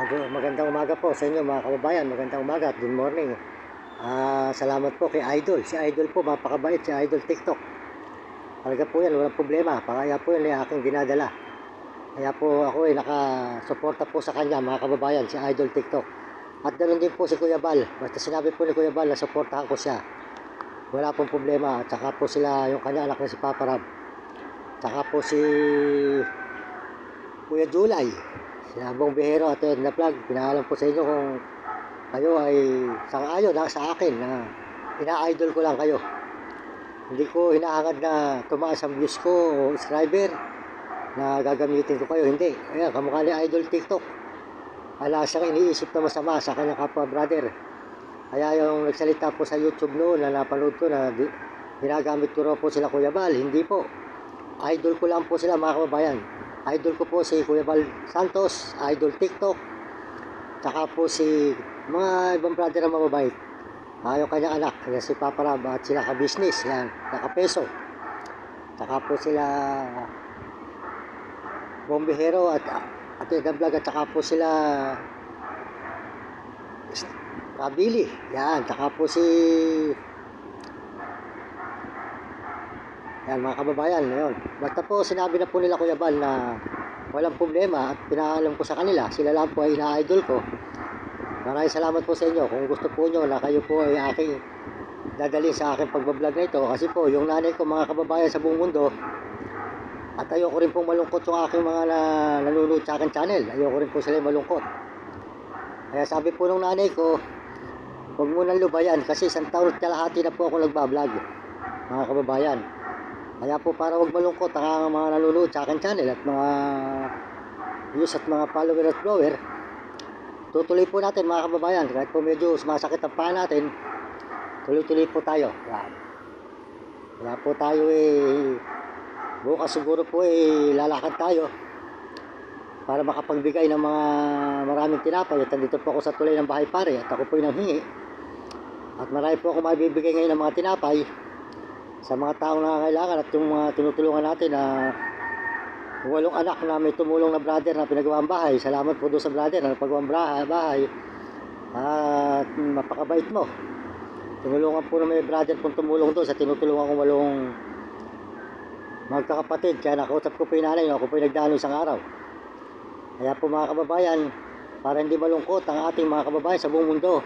Magandang umaga po sa inyo mga kababayan. Magandang umaga at good morning. Salamat po kay Idol. Si Idol po, mapakabait. Si Idol TikTok. Talaga po yan, walang problema. Kaya po yan ay aking dinadala. Kaya po ako ay nakasuporta po sa kanya mga kababayan, si Idol TikTok. At ganoon din po si Kuya Bal. Basta sinabi po ni Kuya Bal na suportahan ko siya, wala pong problema. At saka po sila, yung kanya anak na si Papa Rab. Saka po si Kuya Julay, sinabong bihero at na vlog. Pinaalam po sa inyo kung kayo ay sang-ayon sa akin na ina-idol ko lang kayo. Hindi ko hinahangad na tumaas ang views ko o subscriber na gagamitin ko kayo. Hindi. Ayan, kamukha ni Idol TikTok. Wala siyang iniisip na masama sa kanyang kapwa brother. Kaya yung nagsalita po sa YouTube noon na napanood ko na ginagamit ko raw po sila Kuya Bal. Hindi po. Idol ko lang po sila mga kababayan. Idol ko po si Kuya Bal Santos, Idol TikTok, tsaka po si mga ibang brother na mababait. Yung kanyang anak, si Papa Rab at sila ka-business, yan, naka-peso. Tsaka po sila Bombihero at Eda Vlog at tsaka po sila Kabili, yan, tsaka po si yan mga kababayan, yun. Basta po sinabi na po nila Kuya Bal na walang problema at pinaalam ko sa kanila, sila lang po ay ina-idol ko. Maraming salamat po sa inyo. Kung gusto po nyo na kayo po ay aking dadalhin sa aking pagbablog na ito, kasi po yung nanay ko mga kababayan sa buong mundo, at ayoko rin pong malungkot yung aking mga nanonood sa aking channel. Ayoko rin po sila malungkot. Kaya sabi po ng nanay ko, huwag mo nang lubayan kasi 1 taon at kalahati na po ako nagbablog mga kababayan. Kaya po para huwag malungkot ang mga nanonood sa akin channel at mga views at mga follower at viewer, tutuloy po natin mga kababayan. Kahit po medyo sumasakit ang paa natin, tuloy-tuloy po tayo. Kaya po tayo bukas siguro po lalakad tayo para makapagbigay ng mga maraming tinapay. At nandito po ako sa tulay ng bahay pare at ako po yung nanghingi. At marami po ako mabibigay ngayon ng mga tinapay sa mga taong nangangailangan at yung mga tinutulungan natin na 8 anak na may tumulong na brother na pinagawa ang bahay. Salamat po doon sa brother na napagawa ang bahay at mapakabait mo. Tinulungan po na may brother pong tumulong doon sa tinutulungan kong 8 magkakapatid. Kaya nakausap ko po yung nanay, ako po yung nagdano isang araw. Kaya po mga kababayan, para hindi malungkot ang ating mga kababayan sa buong mundo,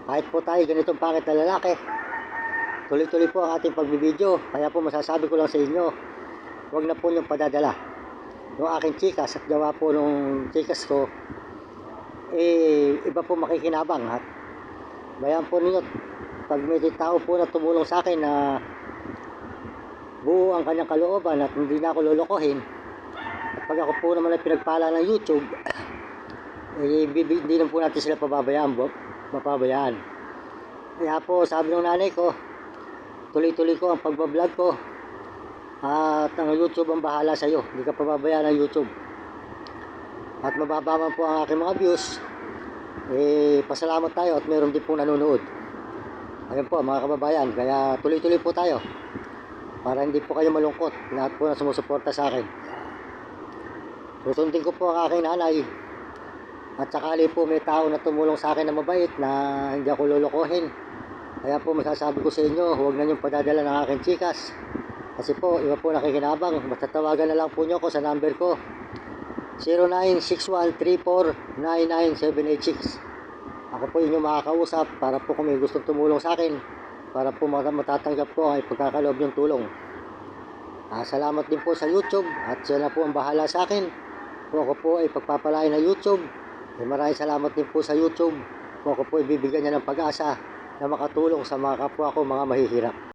kahit po tayo ganitong pangit na lalaki, tuloy-tuloy po ang ating pagbibideo. Kaya po masasabi ko lang sa inyo, huwag na po niyong padadala yung aking chikas at gawa po nung chikas ko iba po makikinabang. At bayan po ninyo, pag may tao po na tumulong sa akin na buo ang kanyang kalooban at hindi na ako lolokohin, at pag ako po naman ay pinagpala ng YouTube, hindi na po natin sila mapabayaan. Kaya po sabi ng nanay ko, tuloy-tuloy ko ang pagbablog ko at ang YouTube ang bahala sa iyo. Hindi ka pababayaan ng YouTube. At mababa man po ang aking mga views, pasalamat tayo at meron din po nanonood. Ayun po mga kababayan, kaya tuloy-tuloy po tayo para hindi po kayo malungkot. Lahat po na sumusuporta sa akin, susundin ko po ang aking nanay. At sakali po may tao na tumulong sa akin na mabait na hindi ako lolokohin, kaya po masasabi ko sa inyo, huwag na niyong padadala ng aking chikas. Kasi po, iba po nakikinabang. Basta tawagan na lang po niyo ako sa number ko, 0961349976. Ako po inyong makakausap para po kung may gustong tumulong sa akin, para po matatanggap ko ay pagkakaloob yung tulong. Salamat din po sa YouTube at sila po ang bahala sa akin. Kung ako po ay pagpapalain ng YouTube, maraming salamat din po sa YouTube. Kung ako po ay bibigyan niya ng pag-asa na makatulong sa mga kapwa ko mga mahihirap.